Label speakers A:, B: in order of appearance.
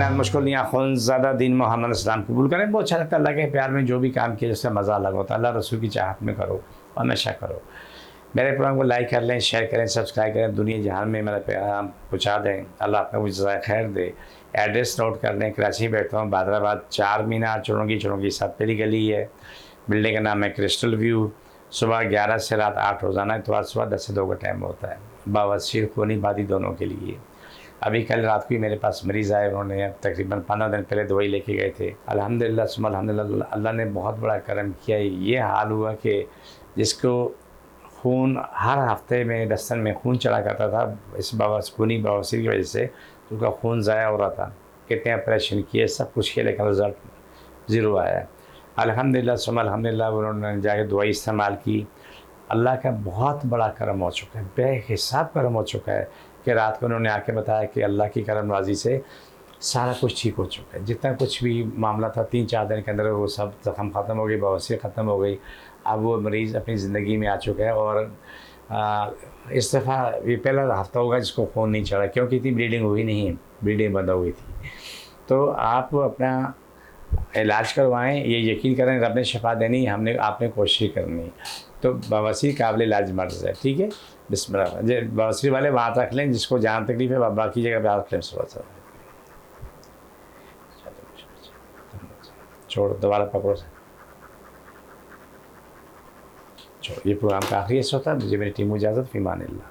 A: कायनात मुश्किल नहीं खून ज़्यादा दिन मोहम्मद इस्लाम कबूल करें। बहुत अच्छा लगता है अल्लाह के प्यार में जो भी काम किया जिससे मज़ा अलग होता है। अल्लाह रसूल की चाहत में करो, हमेशा करो। मेरे प्रोग्राम को लाइक कर लें, शेयर करें, सब्सक्राइब करें, दुनिया जहान में मेरा पैगाम पहुँचा दें। अल्लाह आपको कुछ ज़ाय खैर दे। एड्रेस नोट कर लें, कराची बैठता हूँ, बादराबाद 4 मीनार चुरंगी 7 पहली गली है। बिल्डिंग का नाम है क्रिस्टल व्यू। सुबह 11 से रात 8 रोज़ाना इतवार सुबह 10 से 2 का टाइम होता है। बवासीर खूनी बादी दोनों के लिए। अभी कल रात को ही मेरे पास मरीज़ आए, उन्होंने तकरीबन 15 दिन पहले दवाई लेके गए थे। अल्हम्दुलिल्लाह सुम्मा अल्हम्दुलिल्लाह, अल्लाह ने बहुत बड़ा करम किया। ये हाल हुआ कि जिसको खून हर हफ्ते में रस्तन में खून चढ़ा करता था, इस खूनी बवासीर की वजह से उसका खून ज़ाया हो रहा था। कितने ऑपरेशन किए, सब कुछ किए, लेकिन रिज़ल्ट ज़ीरो आया। अल्हम्दुलिल्लाह सुम्मा अल्हम्दुलिल्लाह, उन्होंने जाके दवाई इस्तेमाल की। अल्लाह का बहुत बड़ा करम हो चुका है, बेहिसाब करम हो चुका है कि रात को उन्होंने आके बताया कि अल्लाह की करम नवाज़ी से सारा कुछ ठीक हो चुका है। जितना कुछ भी मामला था 3-4 दिन के अंदर वो सब ज़ख्म ख़त्म हो गई, बवासीर ख़त्म हो गई। अब वो मरीज़ अपनी ज़िंदगी में आ चुका है। और इस दफ़ा ये पहला हफ़्ता होगा जिसको खून नहीं चढ़ा, क्योंकि इतनी ब्लीडिंग हुई नहीं, ब्लीडिंग बंद हो गई थी। तो आप अपना इलाज करवाएं, ये यकीन करें रब ने शिफा देनी, हमने आपने कोशिश करनी। तो बवासीर काबिल इलाज मर्ज़ है, ठीक है। बिस्मिल्लाह। जो बवासीर वाले वहाँ रख लें, जिसको जहाँ तकलीफ है बाकी जगह पे आप लें। छोड़ो, दोबारा पकड़ो, छोड़ो। ये प्रोग्राम का आखिरी हिस्सा होता है। मुझे मेरी टीम को इजाज़त, फ़ी अमान अल्लाह।